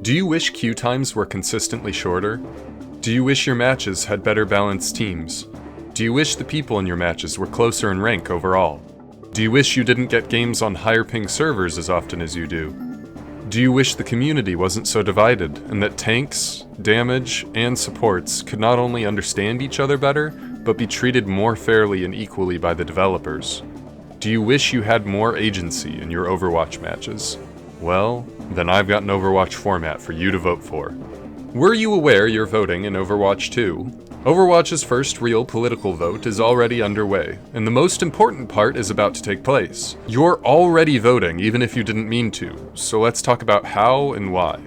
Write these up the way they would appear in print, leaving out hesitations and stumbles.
Do you wish queue times were consistently shorter? Do you wish your matches had better balanced teams? Do you wish the people in your matches were closer in rank overall? Do you wish you didn't get games on higher ping servers as often as you do? Do you wish the community wasn't so divided, and that tanks, damage, and supports could not only understand each other better, but be treated more fairly and equally by the developers? Do you wish you had more agency in your Overwatch matches? Well, then I've got an Overwatch format for you to vote for. Were you aware you're voting in Overwatch 2? Overwatch's first real political vote is already underway, and the most important part is about to take place. You're already voting even if you didn't mean to, so let's talk about how and why.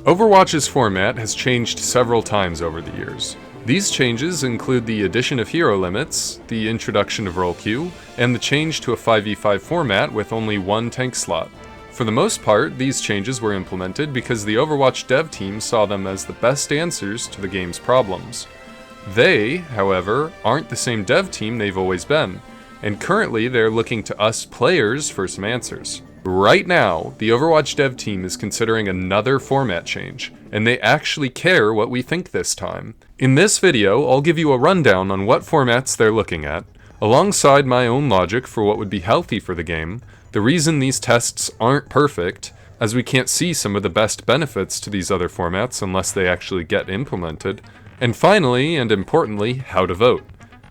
Overwatch's format has changed several times over the years. These changes include the addition of hero limits, the introduction of roleq, and the change to a 5v5 format with only one tank slot. For the most part, these changes were implemented because the Overwatch dev team saw them as the best answers to the game's problems. They, however, aren't the same dev team they've always been, and currently they're looking to us players for some answers. Right now, the Overwatch dev team is considering another format change, and they actually care what we think this time. In this video, I'll give you a rundown on what formats they're looking at, alongside my own logic for what would be healthy for the game, the reason these tests aren't perfect, as we can't see some of the best benefits to these other formats unless they actually get implemented, and finally, and importantly, how to vote.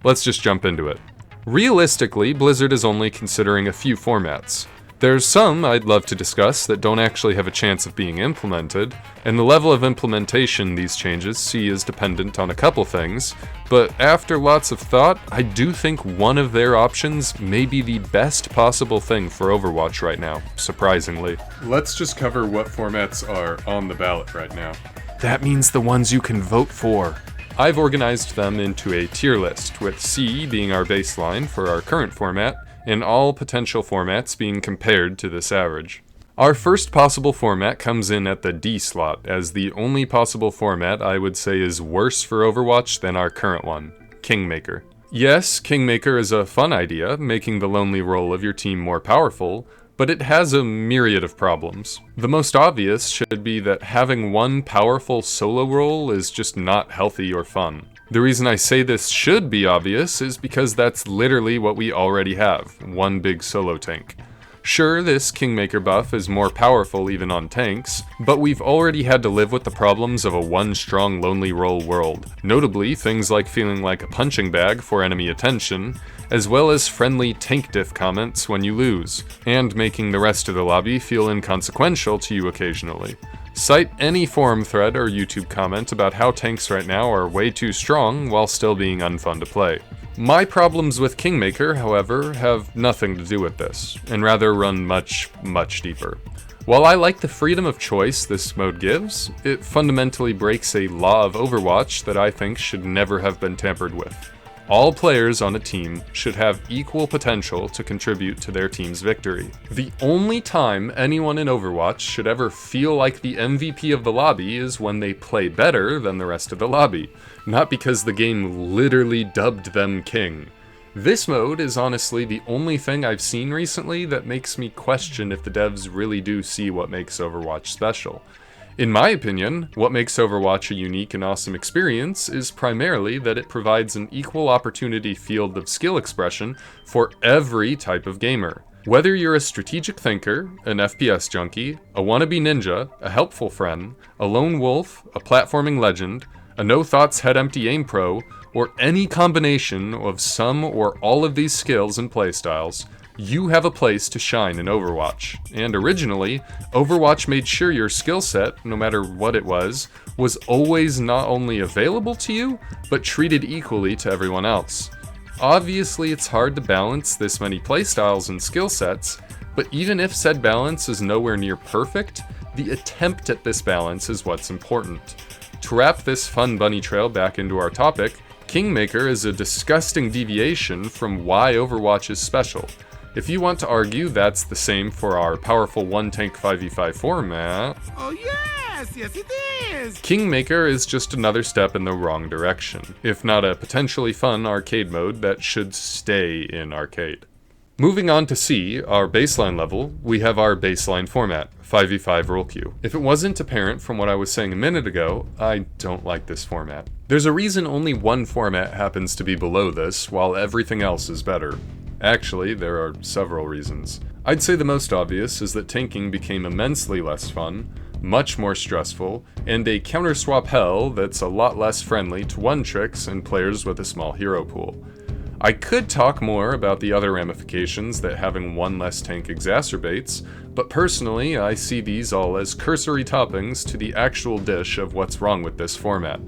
Let's just jump into it. Realistically, Blizzard is only considering a few formats. There's some I'd love to discuss that don't actually have a chance of being implemented, and the level of implementation these changes see is dependent on a couple things, but after lots of thought, I do think one of their options may be the best possible thing for Overwatch right now, surprisingly. Let's just cover what formats are on the ballot right now. That means the ones you can vote for. I've organized them into a tier list, with C being our baseline for our current format, and all potential formats being compared to this average. Our first possible format comes in at the D slot, as the only possible format I would say is worse for Overwatch than our current one, Kingmaker. Yes, Kingmaker is a fun idea, making the lonely role of your team more powerful, but it has a myriad of problems. The most obvious should be that having one powerful solo role is just not healthy or fun. The reason I say this should be obvious is because that's literally what we already have, one big solo tank. Sure, this Kingmaker buff is more powerful even on tanks, but we've already had to live with the problems of a one-strong lonely role world, notably things like feeling like a punching bag for enemy attention, as well as friendly tank diff comments when you lose, and making the rest of the lobby feel inconsequential to you occasionally. Cite any forum thread or YouTube comment about how tanks right now are way too strong while still being unfun to play. My problems with Kingmaker, however, have nothing to do with this, and rather run much, much deeper. While I like the freedom of choice this mode gives, it fundamentally breaks a law of Overwatch that I think should never have been tampered with. All players on a team should have equal potential to contribute to their team's victory. The only time anyone in Overwatch should ever feel like the MVP of the lobby is when they play better than the rest of the lobby, not because the game literally dubbed them king. This mode is honestly the only thing I've seen recently that makes me question if the devs really do see what makes Overwatch special. In my opinion, what makes Overwatch a unique and awesome experience is primarily that it provides an equal opportunity field of skill expression for every type of gamer. Whether you're a strategic thinker, an FPS junkie, a wannabe ninja, a helpful friend, a lone wolf, a platforming legend, a no-thoughts head-empty aim pro, or any combination of some or all of these skills and playstyles, you have a place to shine in Overwatch. And originally, Overwatch made sure your skill set, no matter what it was always not only available to you, but treated equally to everyone else. Obviously, it's hard to balance this many playstyles and skill sets, but even if said balance is nowhere near perfect, the attempt at this balance is what's important. To wrap this fun bunny trail back into our topic, Kingmaker is a disgusting deviation from why Overwatch is special. If you want to argue that's the same for our powerful one-tank 5v5 format, oh yes it is! Kingmaker is just another step in the wrong direction, if not a potentially fun arcade mode that should stay in arcade. Moving on to C, our baseline level, we have our baseline format, 5v5 roleq. If it wasn't apparent from what I was saying a minute ago, I don't like this format. There's a reason only one format happens to be below this, while everything else is better. Actually, there are several reasons. I'd say the most obvious is that tanking became immensely less fun, much more stressful, and a counter-swap hell that's a lot less friendly to one-tricks and players with a small hero pool. I could talk more about the other ramifications that having one less tank exacerbates, but personally I see these all as cursory toppings to the actual dish of what's wrong with this format.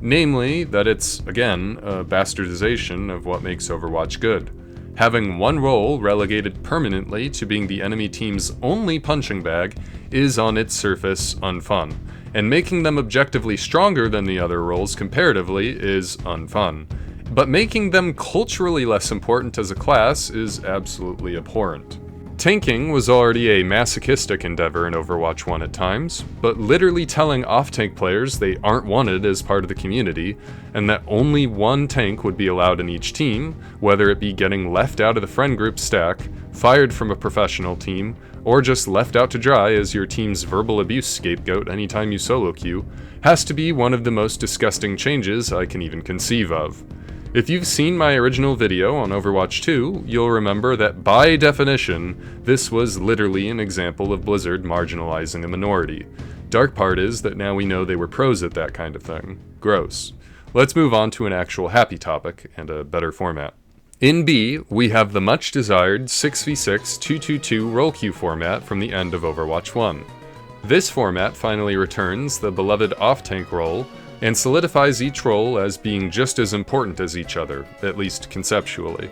Namely, that it's, again, a bastardization of what makes Overwatch good. Having one role relegated permanently to being the enemy team's only punching bag is on its surface unfun, and making them objectively stronger than the other roles comparatively is unfun. But making them culturally less important as a class is absolutely abhorrent. Tanking was already a masochistic endeavor in Overwatch 1 at times, but literally telling off-tank players they aren't wanted as part of the community, and that only one tank would be allowed in each team, whether it be getting left out of the friend group stack, fired from a professional team, or just left out to dry as your team's verbal abuse scapegoat anytime you solo queue, has to be one of the most disgusting changes I can even conceive of. If you've seen my original video on Overwatch 2, you'll remember that by definition, this was literally an example of Blizzard marginalizing a minority. Dark part is that now we know they were pros at that kind of thing. Gross. Let's move on to an actual happy topic and a better format. In B, we have the much desired 6v6 222 roleq format from the end of Overwatch 1. This format finally returns the beloved off-tank role, and solidifies each role as being just as important as each other, at least conceptually.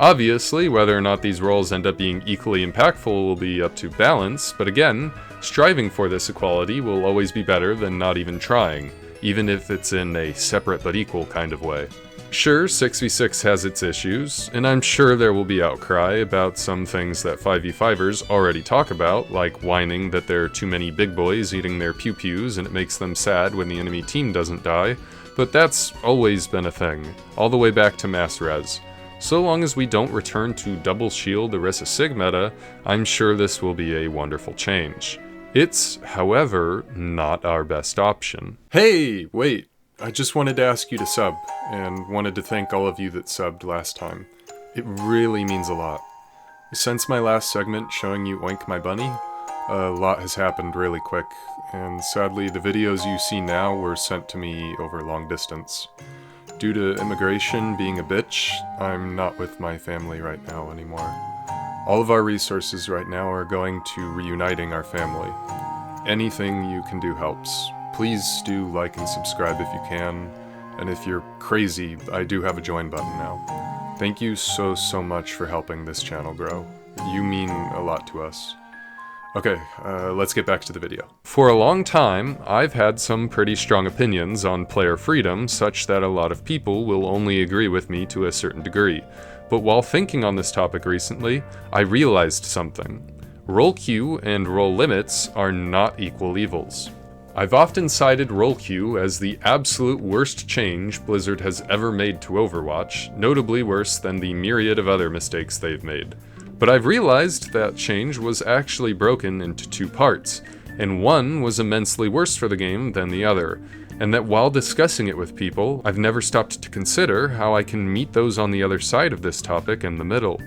Obviously, whether or not these roles end up being equally impactful will be up to balance, but again, striving for this equality will always be better than not even trying, even if it's in a separate but equal kind of way. Sure, 6v6 has its issues, and I'm sure there will be outcry about some things that 5v5ers already talk about, like whining that there are too many big boys eating their pew-pews and it makes them sad when the enemy team doesn't die, but that's always been a thing, all the way back to mass res. So long as we don't return to double shield Orisa Sig meta, I'm sure this will be a wonderful change. It's, however, not our best option. Hey, wait! I just wanted to ask you to sub, and wanted to thank all of you that subbed last time. It really means a lot. Since my last segment showing you Oink My Bunny, a lot has happened really quick, and sadly the videos you see now were sent to me over long distance. Due to immigration being a bitch, I'm not with my family right now anymore. All of our resources right now are going to reuniting our family. Anything you can do helps. Please do like and subscribe if you can, and if you're crazy, I do have a join button now. Thank you so much for helping this channel grow. You mean a lot to us. Okay, let's get back to the video. For a long time, I've had some pretty strong opinions on player freedom, such that a lot of people will only agree with me to a certain degree. But while thinking on this topic recently, I realized something. Roleq and role limits are not equal evils. I've often cited roleq as the absolute worst change Blizzard has ever made to Overwatch, notably worse than the myriad of other mistakes they've made. But I've realized that change was actually broken into two parts, and one was immensely worse for the game than the other, and that while discussing it with people, I've never stopped to consider how I can meet those on the other side of this topic in the middle.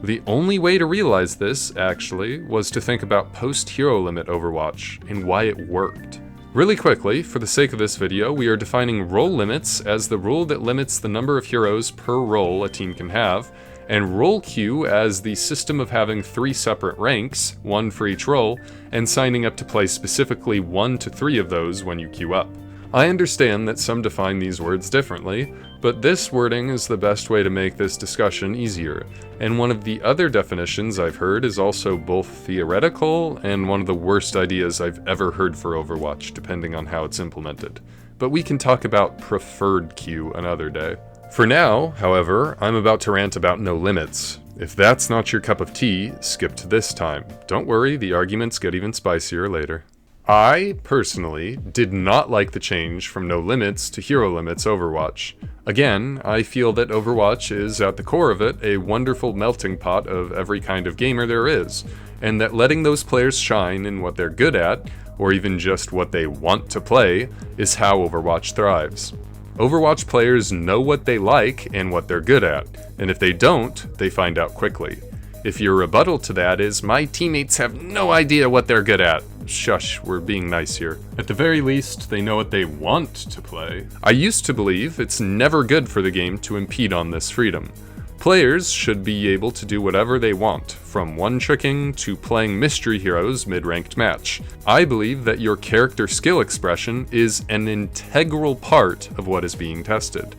The only way to realize this, actually, was to think about post-hero limit Overwatch, and why it worked. Really quickly, for the sake of this video, we are defining role limits as the rule that limits the number of heroes per role a team can have, and roleq as the system of having 3 separate ranks, 1 for each role, and signing up to play specifically 1 to 3 of those when you queue up. I understand that some define these words differently, but this wording is the best way to make this discussion easier, and one of the other definitions I've heard is also both theoretical and one of the worst ideas I've ever heard for Overwatch, depending on how it's implemented. But we can talk about preferred queue another day. For now, however, I'm about to rant about no limits. If that's not your cup of tea, skip to this time. Don't worry, the arguments get even spicier later. I, personally, did not like the change from no limits to hero limits Overwatch. Again, I feel that Overwatch is, at the core of it, a wonderful melting pot of every kind of gamer there is, and that letting those players shine in what they're good at, or even just what they want to play, is how Overwatch thrives. Overwatch players know what they like and what they're good at, and if they don't, they find out quickly. If your rebuttal to that is, my teammates have no idea what they're good at, shush, we're being nice here. At the very least, they know what they want to play. I used to believe it's never good for the game to impede on this freedom. Players should be able to do whatever they want, from one-tricking to playing mystery heroes mid-ranked match. I believe that your character skill expression is an integral part of what is being tested.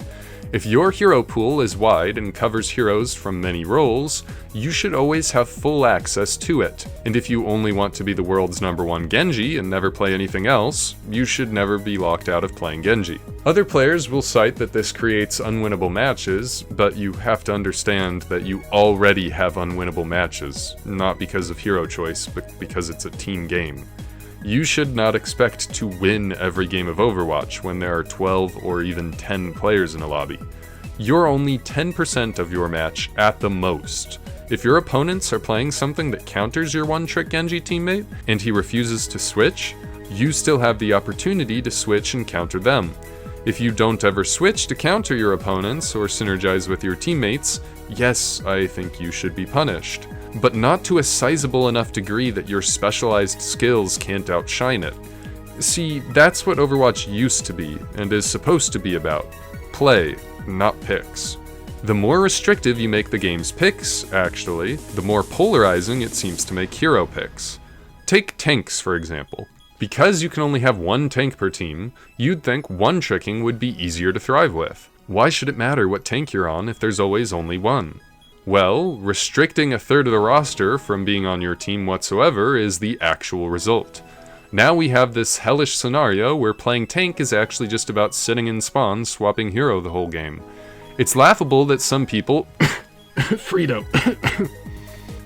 If your hero pool is wide and covers heroes from many roles, you should always have full access to it. And if you only want to be the world's #1 Genji and never play anything else, you should never be locked out of playing Genji. Other players will cite that this creates unwinnable matches, but you have to understand that you already have unwinnable matches, not because of hero choice, but because it's a team game. You should not expect to win every game of Overwatch when there are 12 or even 10 players in a lobby. You're only 10% of your match at the most. If your opponents are playing something that counters your one-trick Genji teammate, and he refuses to switch, you still have the opportunity to switch and counter them. If you don't ever switch to counter your opponents or synergize with your teammates, yes, I think you should be punished. But not to a sizable enough degree that your specialized skills can't outshine it. See, that's what Overwatch used to be, and is supposed to be about. Play, not picks. The more restrictive you make the game's picks, actually, the more polarizing it seems to make hero picks. Take tanks, for example. Because you can only have one tank per team, you'd think one-tricking would be easier to thrive with. Why should it matter what tank you're on if there's always only one? Well, restricting a third of the roster from being on your team whatsoever is the actual result. Now we have this hellish scenario where playing tank is actually just about sitting in spawn swapping hero the whole game. It's laughable that some people Frito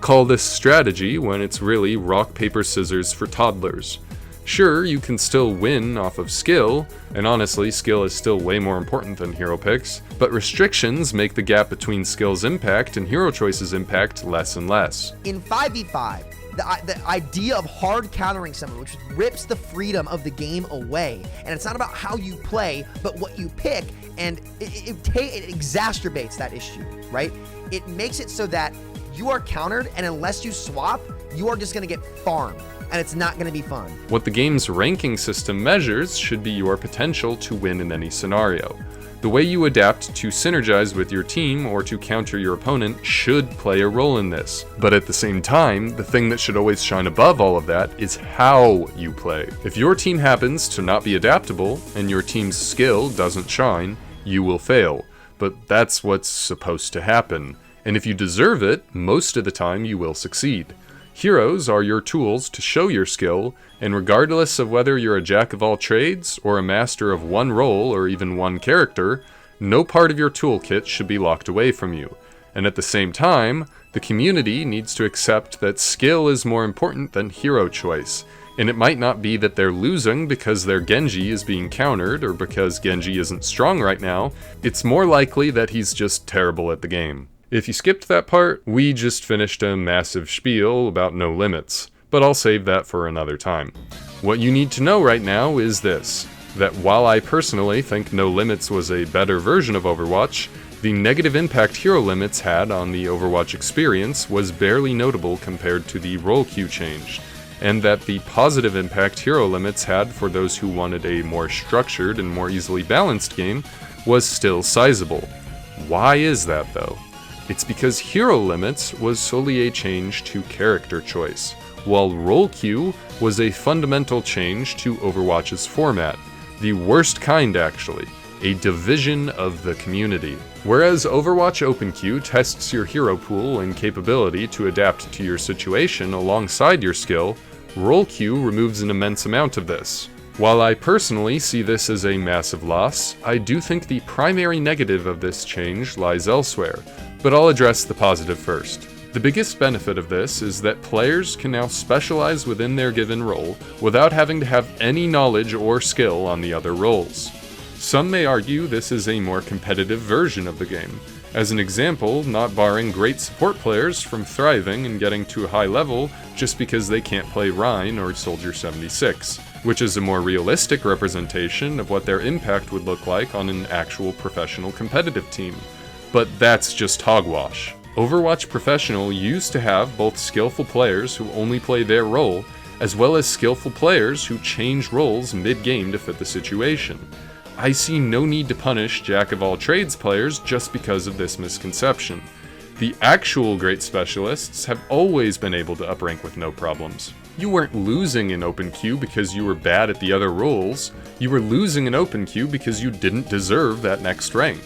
call this strategy when it's really rock, paper, scissors for toddlers. Sure, you can still win off of skill, and honestly, skill is still way more important than hero picks, but restrictions make the gap between skill's impact and hero choice's impact less and less. In 5v5, the idea of hard countering someone, which rips the freedom of the game away, and it's not about how you play, but what you pick, and it exacerbates that issue, right? It makes it so that you are countered, and unless you swap, you are just going to get farmed. And it's not going to be fun. What the game's ranking system measures should be your potential to win in any scenario. The way you adapt to synergize with your team or to counter your opponent should play a role in this. But at the same time, the thing that should always shine above all of that is how you play. If your team happens to not be adaptable and your team's skill doesn't shine, you will fail. But that's what's supposed to happen. And if you deserve it, most of the time you will succeed. Heroes are your tools to show your skill, and regardless of whether you're a jack of all trades, or a master of one role or even one character, no part of your toolkit should be locked away from you. And at the same time, the community needs to accept that skill is more important than hero choice, and it might not be that they're losing because their Genji is being countered or because Genji isn't strong right now, it's more likely that he's just terrible at the game. If you skipped that part, we just finished a massive spiel about no limits, but I'll save that for another time. What you need to know right now is this, that while I personally think no limits was a better version of Overwatch, the negative impact hero limits had on the Overwatch experience was barely notable compared to the roleq change, and that the positive impact hero limits had for those who wanted a more structured and more easily balanced game was still sizable. Why is that though? It's because hero limits was solely a change to character choice, while roleq was a fundamental change to Overwatch's format, the worst kind actually, a division of the community. Whereas Overwatch openq tests your hero pool and capability to adapt to your situation alongside your skill, roleq removes an immense amount of this. While I personally see this as a massive loss, I do think the primary negative of this change lies elsewhere, but I'll address the positive first. The biggest benefit of this is that players can now specialize within their given role without having to have any knowledge or skill on the other roles. Some may argue this is a more competitive version of the game. As an example, not barring great support players from thriving and getting to a high level just because they can't play Rhine or Soldier 76, which is a more realistic representation of what their impact would look like on an actual professional competitive team. But that's just hogwash. Overwatch Professional used to have both skillful players who only play their role, as well as skillful players who change roles mid-game to fit the situation. I see no need to punish jack-of-all-trades players just because of this misconception. The actual great specialists have always been able to uprank with no problems. You weren't losing in openq because you were bad at the other roles, you were losing in openq because you didn't deserve that next rank.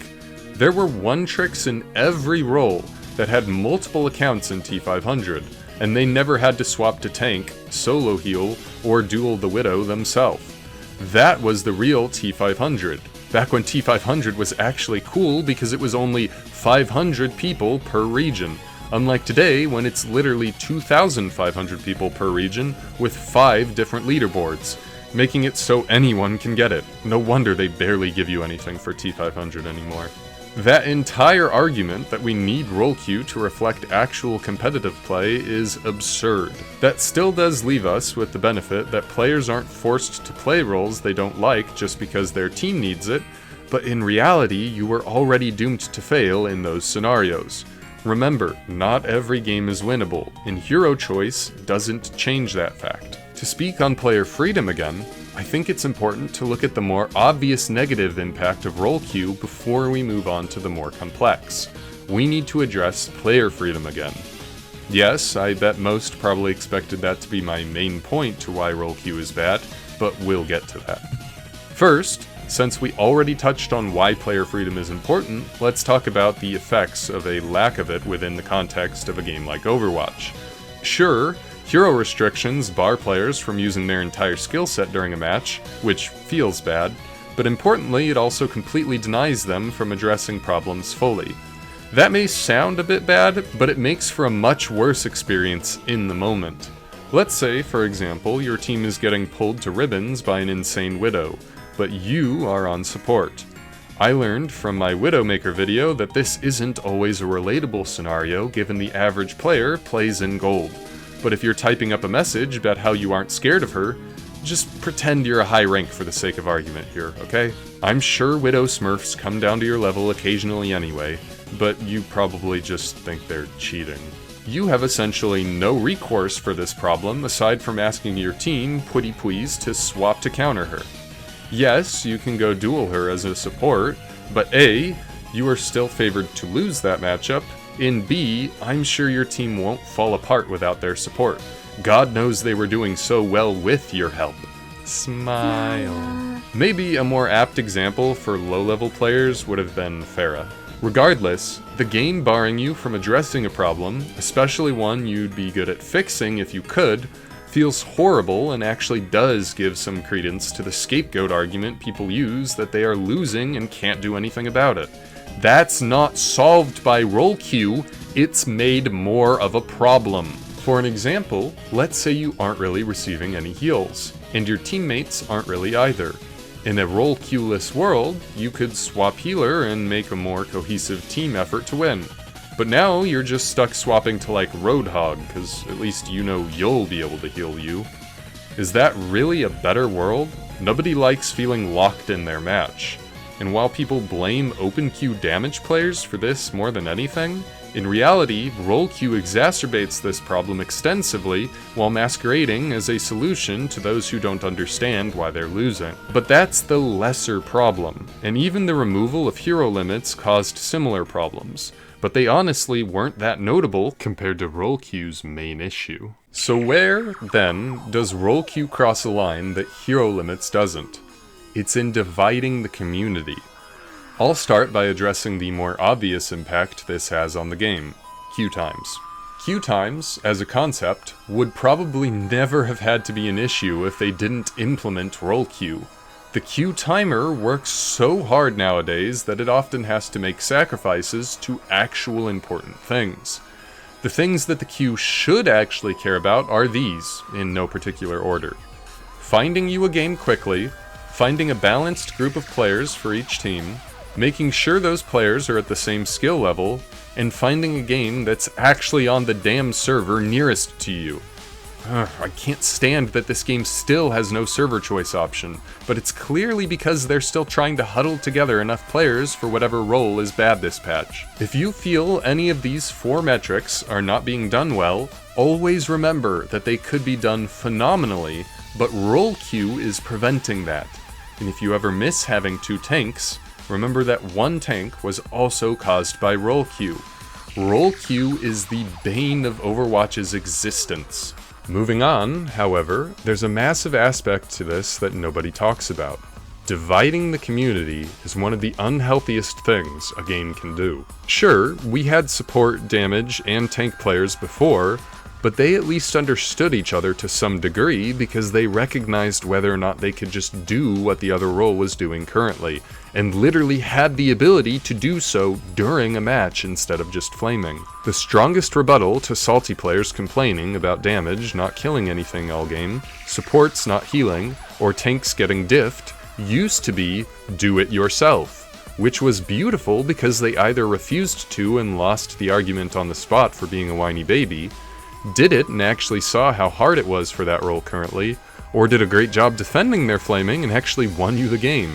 There were one-tricks in every role that had multiple accounts in T500, and they never had to swap to tank, solo heal, or duel the Widow themselves. That was the real T500, back when T500 was actually cool because it was only 500 people per region, unlike today when it's literally 2,500 people per region with 5 different leaderboards, making it so anyone can get it. No wonder they barely give you anything for T500 anymore. That entire argument that we need roleq to reflect actual competitive play is absurd. That still does leave us with the benefit that players aren't forced to play roles they don't like just because their team needs it, but in reality you were already doomed to fail in those scenarios. Remember, not every game is winnable, and hero choice doesn't change that fact. To speak on player freedom again, I think it's important to look at the more obvious negative impact of roleq before we move on to the more complex. We need to address player freedom again. Yes, I bet most probably expected that to be my main point to why roleq is bad, but we'll get to that. First, since we already touched on why player freedom is important, let's talk about the effects of a lack of it within the context of a game like Overwatch. Sure, hero restrictions bar players from using their entire skill set during a match, which feels bad, but importantly it also completely denies them from addressing problems fully. That may sound a bit bad, but it makes for a much worse experience in the moment. Let's say, for example, your team is getting pulled to ribbons by an insane Widow, but you are on support. I learned from my Widowmaker video that this isn't always a relatable scenario given the average player plays in gold. But if you're typing up a message about how you aren't scared of her, just pretend you're a high rank for the sake of argument here, okay? I'm sure Widow Smurfs come down to your level occasionally anyway, but you probably just think they're cheating. You have essentially no recourse for this problem aside from asking your team, putty please, to swap to counter her. Yes, you can go duel her as a support, but A, you are still favored to lose that matchup, and B, I'm sure your team won't fall apart without their support. God knows they were doing so well with your help. Smile. Maybe a more apt example for low-level players would have been Pharah. Regardless, the game barring you from addressing a problem, especially one you'd be good at fixing if you could, feels horrible and actually does give some credence to the scapegoat argument people use that they are losing and can't do anything about it. That's not solved by roleq, it's made more of a problem. For an example, let's say you aren't really receiving any heals, and your teammates aren't really either. In a roleq-less world, you could swap healer and make a more cohesive team effort to win. But now you're just stuck swapping to like Roadhog, because at least you know you'll be able to heal you. Is that really a better world? Nobody likes feeling locked in their match. And while people blame openq damage players for this more than anything, in reality, roleq exacerbates this problem extensively while masquerading as a solution to those who don't understand why they're losing. But that's the lesser problem, and even the removal of hero limits caused similar problems. But they honestly weren't that notable compared to roleq's main issue. So where, then, does roleq cross a line that hero limits doesn't? It's in dividing the community. I'll start by addressing the more obvious impact this has on the game, queue times. Queue times, as a concept, would probably never have had to be an issue if they didn't implement roleq. The queue timer works so hard nowadays that it often has to make sacrifices to actual important things. The things that the queue should actually care about are these, in no particular order. Finding you a game quickly, finding a balanced group of players for each team, making sure those players are at the same skill level, and finding a game that's actually on the damn server nearest to you. I can't stand that this game still has no server choice option, but it's clearly because they're still trying to huddle together enough players for whatever role is bad this patch. If you feel any of these 4 metrics are not being done well, always remember that they could be done phenomenally, but roleq is preventing that. And if you ever miss having 2 tanks, remember that 1 tank was also caused by roleq. Roleq is the bane of Overwatch's existence. Moving on, however, there's a massive aspect to this that nobody talks about. Dividing the community is one of the unhealthiest things a game can do. Sure, we had support, damage, and tank players before, but they at least understood each other to some degree because they recognized whether or not they could just do what the other role was doing currently, and literally had the ability to do so during a match instead of just flaming. The strongest rebuttal to salty players complaining about damage not killing anything all game, supports not healing, or tanks getting diffed used to be do it yourself, which was beautiful because they either refused to and lost the argument on the spot for being a whiny baby, did it and actually saw how hard it was for that role currently, or did a great job defending their flaming and actually won you the game.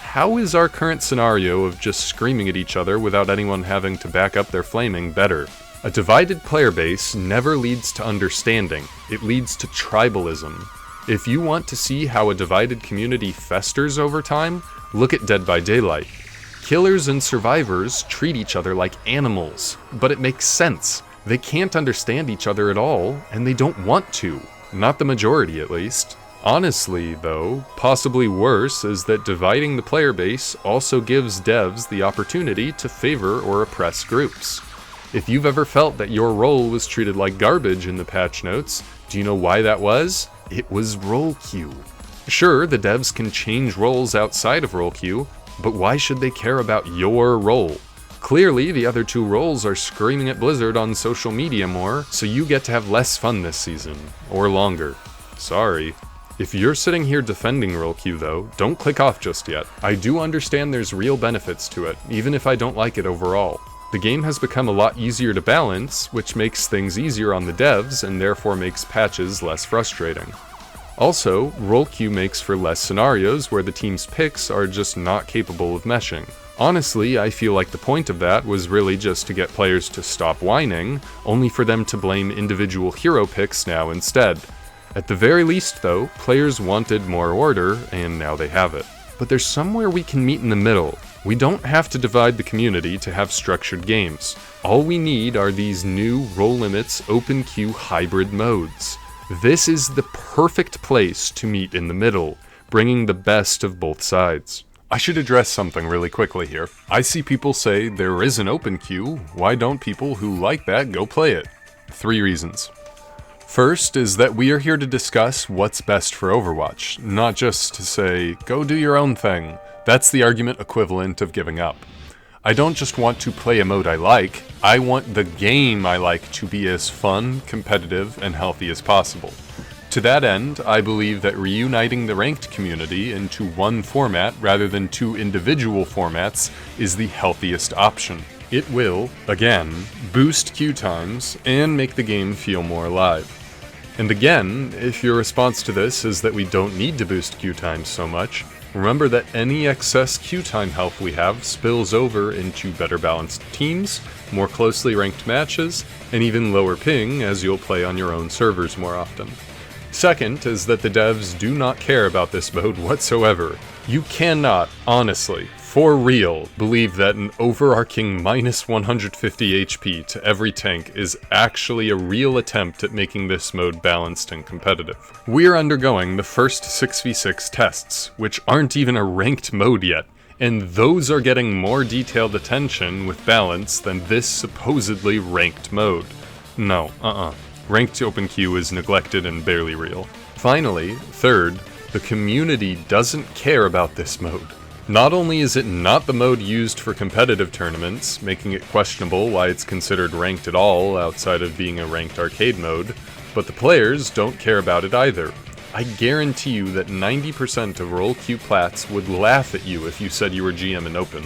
How is our current scenario of just screaming at each other without anyone having to back up their flaming better? A divided player base never leads to understanding, it leads to tribalism. If you want to see how a divided community festers over time, look at Dead by Daylight. Killers and survivors treat each other like animals, but it makes sense. They can't understand each other at all, and they don't want to. Not the majority, at least. Honestly, though, possibly worse is that dividing the player base also gives devs the opportunity to favor or oppress groups. If you've ever felt that your role was treated like garbage in the patch notes, do you know why that was? It was roleq. Sure, the devs can change roles outside of roleq, but why should they care about your role? Clearly, the other 2 roles are screaming at Blizzard on social media more, so you get to have less fun this season. Or longer. Sorry. If you're sitting here defending roleq though, don't click off just yet. I do understand there's real benefits to it, even if I don't like it overall. The game has become a lot easier to balance, which makes things easier on the devs and therefore makes patches less frustrating. Also, roleq makes for less scenarios where the team's picks are just not capable of meshing. Honestly, I feel like the point of that was really just to get players to stop whining, only for them to blame individual hero picks now instead. At the very least though, players wanted more order, and now they have it. But there's somewhere we can meet in the middle. We don't have to divide the community to have structured games. All we need are these new role limits openq hybrid modes. This is the perfect place to meet in the middle, bringing the best of both sides. I should address something really quickly here. I see people say there is an openq, why don't people who like that go play it? 3 reasons. First is that we are here to discuss what's best for Overwatch, not just to say, go do your own thing. That's the argument equivalent of giving up. I don't just want to play a mode I like, I want the game I like to be as fun, competitive, and healthy as possible. To that end, I believe that reuniting the ranked community into one format rather than 2 individual formats is the healthiest option. It will, again, boost queue times and make the game feel more alive. And again, if your response to this is that we don't need to boost queue times so much, remember that any excess queue time health we have spills over into better balanced teams, more closely ranked matches, and even lower ping as you'll play on your own servers more often. Second is that the devs do not care about this mode whatsoever. You cannot, honestly, for real, believe that an overarching minus 150 HP to every tank is actually a real attempt at making this mode balanced and competitive. We're undergoing the first 6v6 tests, which aren't even a ranked mode yet, and those are getting more detailed attention with balance than this supposedly ranked mode. No, Ranked openq is neglected and barely real. Finally, third, the community doesn't care about this mode. Not only is it not the mode used for competitive tournaments, making it questionable why it's considered ranked at all outside of being a ranked arcade mode, but the players don't care about it either. I guarantee you that 90% of roleq plats would laugh at you if you said you were GM in Open.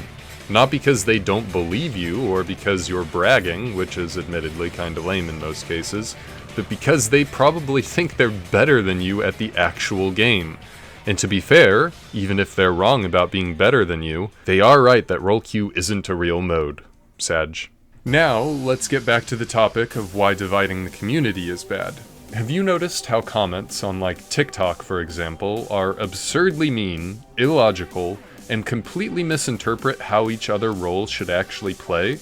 Not because they don't believe you or because you're bragging, which is admittedly kinda lame in most cases, but because they probably think they're better than you at the actual game. And to be fair, even if they're wrong about being better than you, they are right that roleq isn't a real mode. Sag. Now, let's get back to the topic of why dividing the community is bad. Have you noticed how comments on like TikTok, for example, are absurdly mean, illogical, and completely misinterpret how each other role should actually play?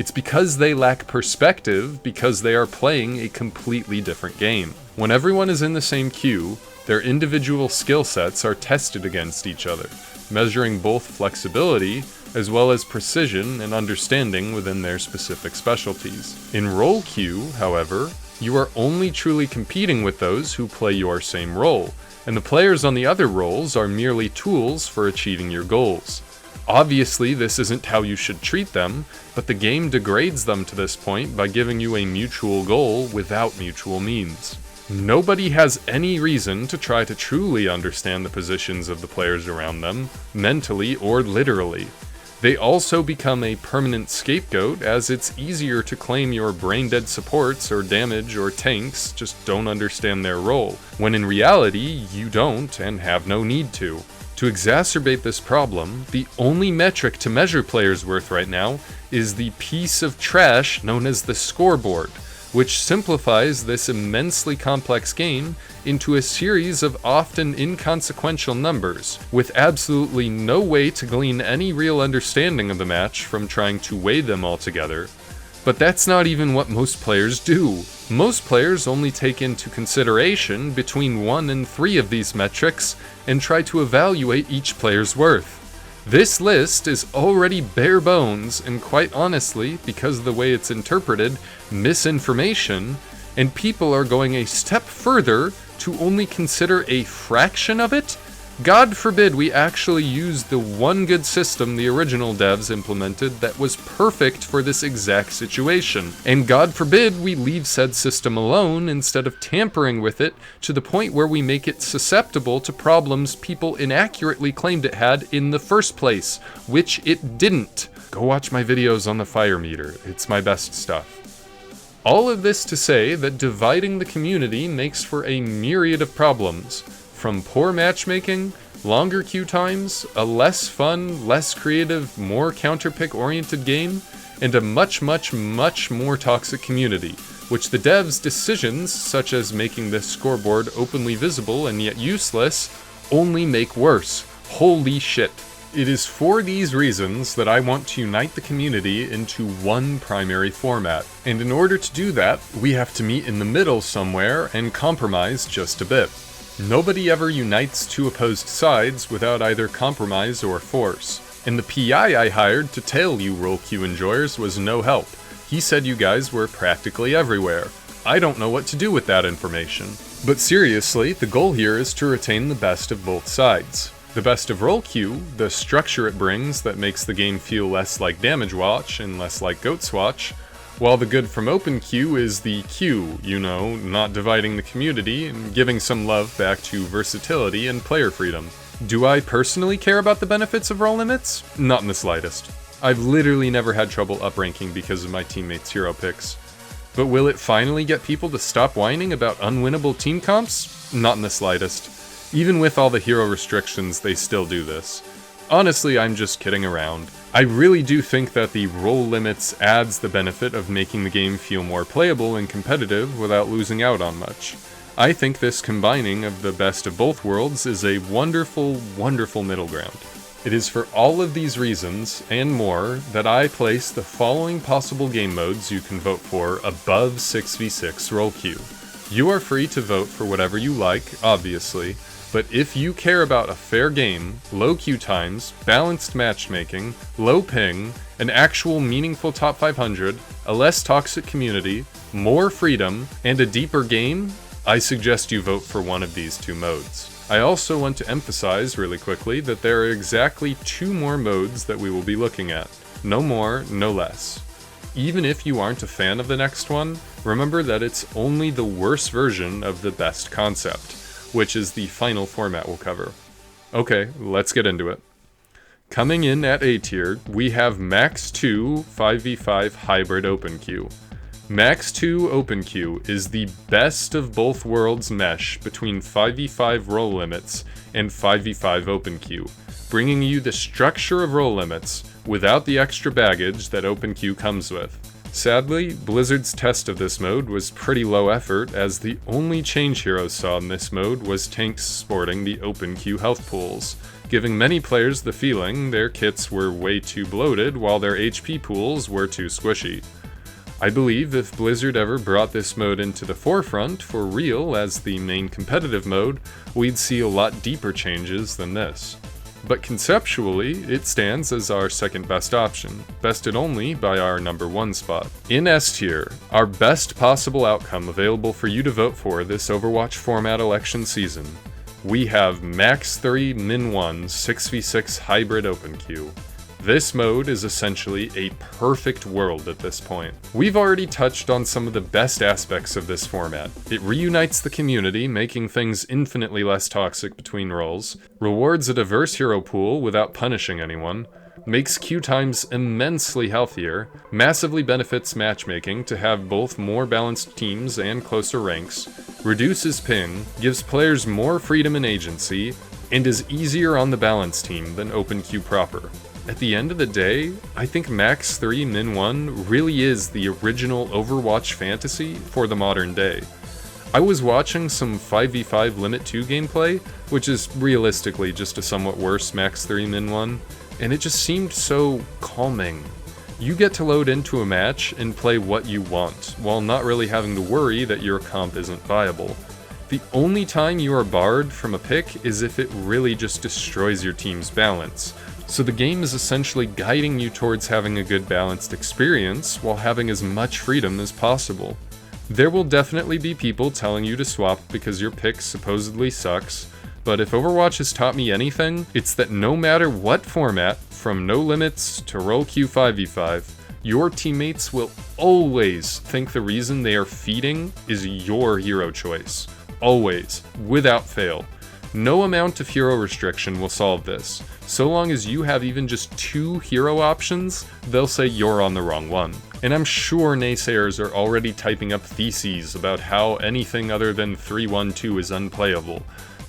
It's because they lack perspective because they are playing a completely different game. When everyone is in the same queue, their individual skill sets are tested against each other, measuring both flexibility as well as precision and understanding within their specific specialties. In roleq, however, you are only truly competing with those who play your same role, and the players on the other roles are merely tools for achieving your goals. Obviously, this isn't how you should treat them, but the game degrades them to this point by giving you a mutual goal without mutual means. Nobody has any reason to try to truly understand the positions of the players around them, mentally or literally. They also become a permanent scapegoat as it's easier to claim your brain-dead supports or damage or tanks just don't understand their role, when in reality, you don't and have no need to. To exacerbate this problem, the only metric to measure players' worth right now is the piece of trash known as the scoreboard, which simplifies this immensely complex game into a series of often inconsequential numbers, with absolutely no way to glean any real understanding of the match from trying to weigh them all together. But that's not even what most players do. Most players only take into consideration between 1 and 3 of these metrics and try to evaluate each player's worth. This list is already bare bones, and quite honestly, because of the way it's interpreted, misinformation, and people are going a step further to only consider a fraction of it? God forbid we actually use the one good system the original devs implemented that was perfect for this exact situation. And God forbid we leave said system alone instead of tampering with it to the point where we make it susceptible to problems people inaccurately claimed it had in the first place, which it didn't. Go watch my videos on the fire meter, it's my best stuff. All of this to say that dividing the community makes for a myriad of problems. From poor matchmaking, longer queue times, a less fun, less creative, more counterpick oriented game, and a much more toxic community, which the devs' decisions, such as making this scoreboard openly visible and yet useless, only make worse. Holy shit. It is for these reasons that I want to unite the community into one primary format, and in order to do that, we have to meet in the middle somewhere and compromise just a bit. Nobody ever unites two opposed sides without either compromise or force. And the PI I hired to tell you roleq enjoyers was no help. He said you guys were practically everywhere. I don't know what to do with that information. But seriously, the goal here is to retain the best of both sides. The best of roleq, the structure it brings that makes the game feel less like Damage Watch and less like Goat's Watch, while the good from openq is the Q, you know, not dividing the community and giving some love back to versatility and player freedom. Do I personally care about the benefits of role limits? Not in the slightest. I've literally never had trouble upranking because of my teammates' hero picks. But will it finally get people to stop whining about unwinnable team comps? Not in the slightest. Even with all the hero restrictions, they still do this. Honestly, I'm just kidding around. I really do think that the role limits adds the benefit of making the game feel more playable and competitive without losing out on much. I think this combining of the best of both worlds is a wonderful, wonderful middle ground. It is for all of these reasons, and more, that I place the following possible game modes you can vote for above 6v6 roleq. You are free to vote for whatever you like, obviously, but if you care about a fair game, low queue times, balanced matchmaking, low ping, an actual meaningful top 500, a less toxic community, more freedom, and a deeper game, I suggest you vote for one of these two modes. I also want to emphasize really quickly that there are exactly 2 more modes that we will be looking at. No more, no less. Even if you aren't a fan of the next one, remember that it's only the worst version of the best concept, which is the final format we'll cover. Okay, let's get into it. Coming in at A tier, we have Max 2 5v5 Hybrid openq. Max 2 openq is the best of both worlds mesh between 5v5 role limits and 5v5 openq, bringing you the structure of role limits without the extra baggage that openq comes with. Sadly, Blizzard's test of this mode was pretty low effort, as the only change heroes saw in this mode was tanks sporting the openq health pools, giving many players the feeling their kits were way too bloated while their HP pools were too squishy. I believe if Blizzard ever brought this mode into the forefront for real as the main competitive mode, we'd see a lot deeper changes than this. But conceptually, it stands as our second best option, bested only by our number 1 spot. In S tier, our best possible outcome available for you to vote for this Overwatch format election season, we have Max 3 Min 1 6v6 Hybrid openq. This mode is essentially a perfect world at this point. We've already touched on some of the best aspects of this format. It reunites the community, making things infinitely less toxic between roles, rewards a diverse hero pool without punishing anyone, makes queue times immensely healthier, massively benefits matchmaking to have both more balanced teams and closer ranks, reduces ping, gives players more freedom and agency, and is easier on the balance team than openq proper. At the end of the day, I think Max 3 Min 1 really is the original Overwatch fantasy for the modern day. I was watching some 5v5 Limit 2 gameplay, which is realistically just a somewhat worse Max 3 Min 1, and it just seemed so calming. You get to load into a match and play what you want, while not really having to worry that your comp isn't viable. The only time you are barred from a pick is if it really just destroys your team's balance. So the game is essentially guiding you towards having a good balanced experience while having as much freedom as possible. There will definitely be people telling you to swap because your pick supposedly sucks, but if Overwatch has taught me anything, it's that no matter what format, from no limits to roleq 5v5, your teammates will always think the reason they are feeding is your hero choice. Always, without fail. No amount of hero restriction will solve this. So long as you have even just 2 hero options, they'll say you're on the wrong one. And I'm sure naysayers are already typing up theses about how anything other than 3-1-2 is unplayable.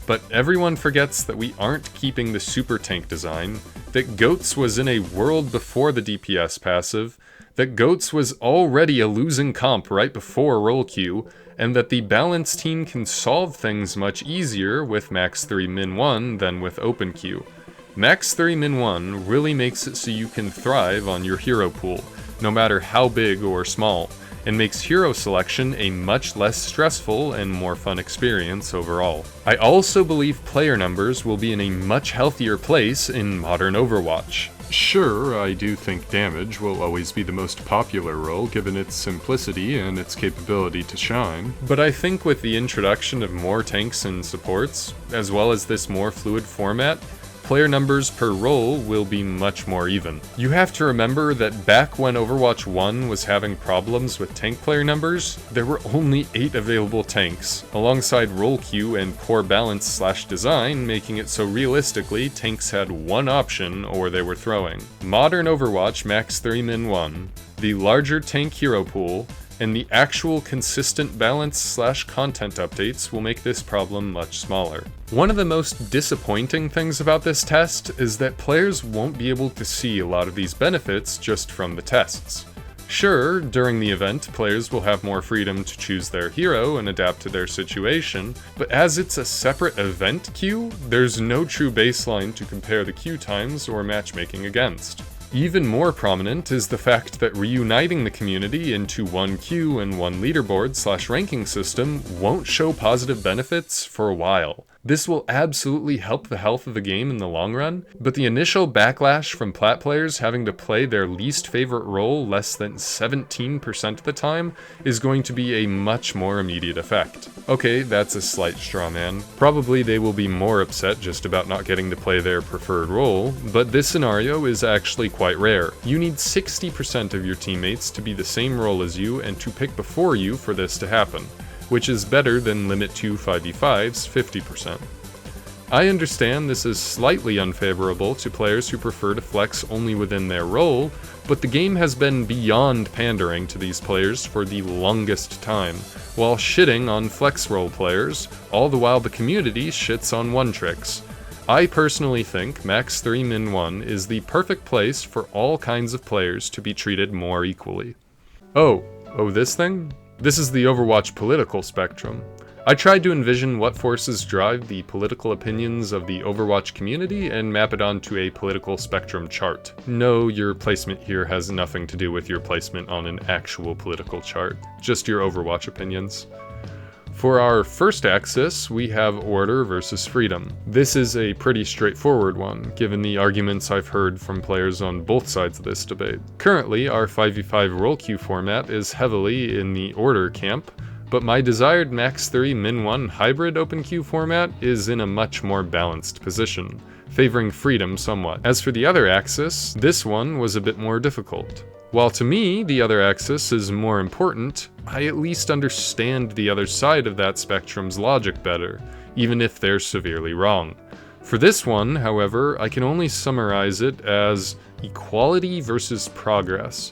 But everyone forgets that we aren't keeping the super tank design, that Goats was in a world before the DPS passive, that Goats was already a losing comp right before roleq, and that the balanced team can solve things much easier with Max 3 Min 1 than with openq. Max 3 Min 1 really makes it so you can thrive on your hero pool, no matter how big or small, and makes hero selection a much less stressful and more fun experience overall. I also believe player numbers will be in a much healthier place in modern Overwatch. Sure, I do think damage will always be the most popular role given its simplicity and its capability to shine, but I think with the introduction of more tanks and supports, as well as this more fluid format, player numbers per role will be much more even. You have to remember that back when Overwatch 1 was having problems with tank player numbers, there were only 8 available tanks, alongside roleq and poor balance/design making it so realistically tanks had one option or they were throwing. Modern Overwatch Max 3 Min 1, the larger tank hero pool, and the actual consistent balance/content updates will make this problem much smaller. One of the most disappointing things about this test is that players won't be able to see a lot of these benefits just from the tests. Sure, during the event, players will have more freedom to choose their hero and adapt to their situation, but as it's a separate event queue, there's no true baseline to compare the queue times or matchmaking against. Even more prominent is the fact that reuniting the community into one queue and one leaderboard/ranking system won't show positive benefits for a while. This will absolutely help the health of the game in the long run, but the initial backlash from plat players having to play their least favorite role less than 17% of the time is going to be a much more immediate effect. Okay, that's a slight straw man. Probably they will be more upset just about not getting to play their preferred role, but this scenario is actually quite rare. You need 60% of your teammates to be the same role as you and to pick before you for this to happen, which is better than limit 2 5v5's 50%. I understand this is slightly unfavorable to players who prefer to flex only within their role, but the game has been beyond pandering to these players for the longest time, while shitting on flex role players, all the while the community shits on one-tricks. I personally think Max 3 Min 1 is the perfect place for all kinds of players to be treated more equally. Oh, this thing? This is the Overwatch political spectrum. I tried to envision what forces drive the political opinions of the Overwatch community and map it onto a political spectrum chart. No, your placement here has nothing to do with your placement on an actual political chart, just your Overwatch opinions. For our first axis, we have order versus freedom. This is a pretty straightforward one, given the arguments I've heard from players on both sides of this debate. Currently, our 5v5 roleq format is heavily in the order camp, but my desired Max 3 Min 1 hybrid openq format is in a much more balanced position, favoring freedom somewhat. As for the other axis, this one was a bit more difficult. While to me, the other axis is more important, I at least understand the other side of that spectrum's logic better, even if they're severely wrong. For this one, however, I can only summarize it as equality versus progress.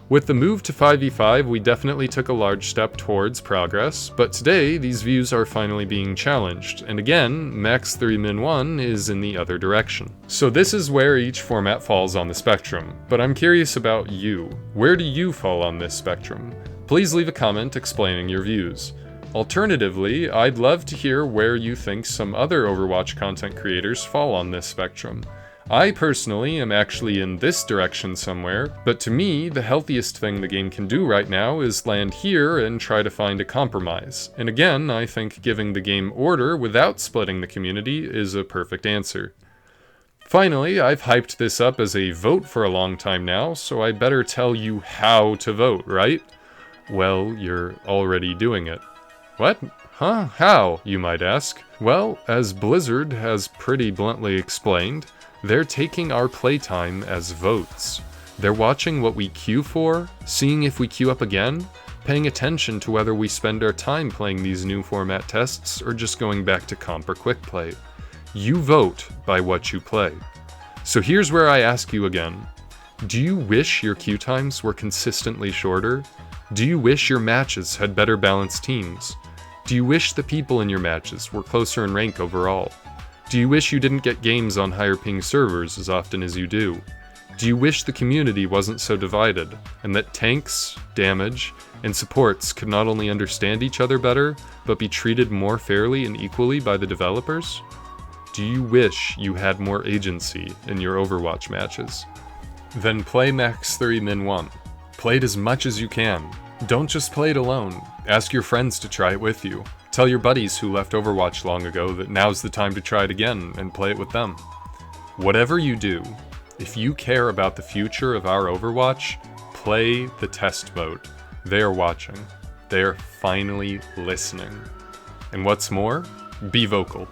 With the move to 5v5, we definitely took a large step towards progress, but today these views are finally being challenged, and again, Max 3 Min 1 is in the other direction. So this is where each format falls on the spectrum, but I'm curious about you. Where do you fall on this spectrum? Please leave a comment explaining your views. Alternatively, I'd love to hear where you think some other Overwatch content creators fall on this spectrum. I personally am actually in this direction somewhere, but to me, the healthiest thing the game can do right now is land here and try to find a compromise. And again, I think giving the game order without splitting the community is a perfect answer. Finally, I've hyped this up as a vote for a long time now, so I better tell you how to vote, right? Well, you're already doing it. What? Huh? How, you might ask? Well, as Blizzard has pretty bluntly explained, they're taking our playtime as votes. They're watching what we queue for, seeing if we queue up again, paying attention to whether we spend our time playing these new format tests or just going back to comp or quick play. You vote by what you play. So here's where I ask you again. Do you wish your queue times were consistently shorter? Do you wish your matches had better balanced teams? Do you wish the people in your matches were closer in rank overall? Do you wish you didn't get games on higher ping servers as often as you do? Do you wish the community wasn't so divided, and that tanks, damage, and supports could not only understand each other better, but be treated more fairly and equally by the developers? Do you wish you had more agency in your Overwatch matches? Then play Max 3 Min 1. Play it as much as you can. Don't just play it alone. Ask your friends to try it with you. Tell your buddies who left Overwatch long ago that now's the time to try it again and play it with them. Whatever you do, if you care about the future of our Overwatch, play the test mode. They are watching. They are finally listening. And what's more, be vocal.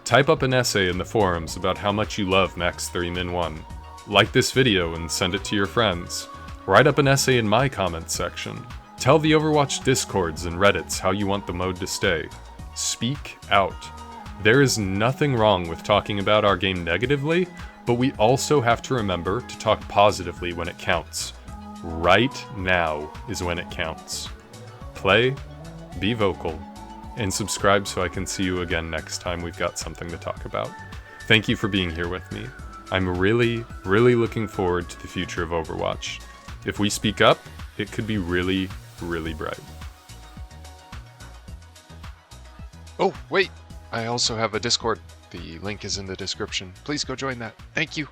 Type up an essay in the forums about how much you love Max 3 Min 1. Like this video and send it to your friends. Write up an essay in my comments section. Tell the Overwatch Discords and Reddits how you want the mode to stay. Speak out. There is nothing wrong with talking about our game negatively, but we also have to remember to talk positively when it counts. Right now is when it counts. Play, be vocal, and subscribe so I can see you again next time we've got something to talk about. Thank you for being here with me. I'm really, really looking forward to the future of Overwatch. If we speak up, it could be really, really bright. Oh, wait! I also have a Discord. The link is in the description. Please go join that. Thank you!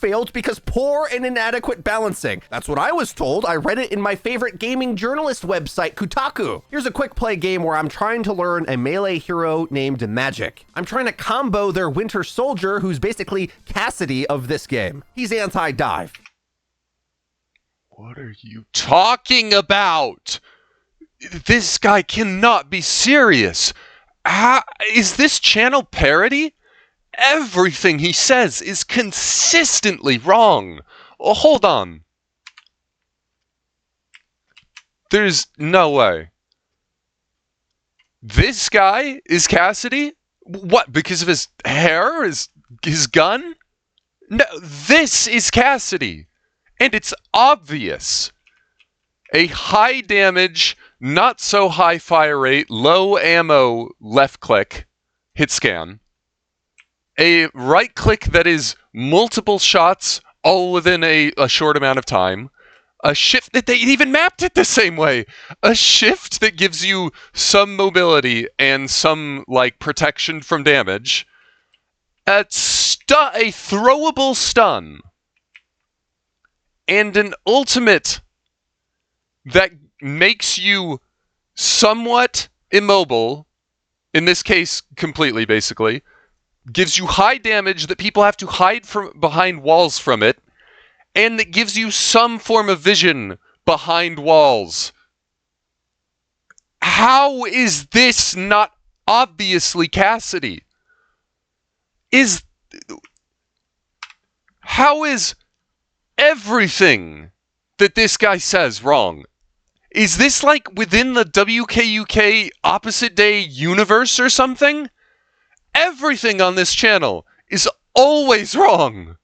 failed because poor and inadequate balancing. That's what I was told. I read it in my favorite gaming journalist website, Kotaku. Here's a quick play game where I'm trying to learn a melee hero named Magic. I'm trying to combo their Winter Soldier, who's basically Cassidy of this game. He's anti-dive. What are you talking about? This guy cannot be serious. Is this channel parody? Everything he says is consistently wrong. Oh, hold on. There's no way. This guy is Cassidy? What, because of his hair? His gun? No, this is Cassidy. And it's obvious. A high damage, not so high fire rate, low ammo left click, hit scan. A right click that is multiple shots all within a short amount of time. A shift that they even mapped it the same way. A shift that gives you some mobility and some like protection from damage. A throwable stun. And an ultimate that makes you somewhat immobile. In this case, completely, basically. Gives you high damage that people have to hide from behind walls from it. And that gives you some form of vision behind walls. How is this not obviously Cassidy? How is everything that this guy says wrong? Is this like within the WKUK opposite day universe or something? Everything on this channel is always wrong.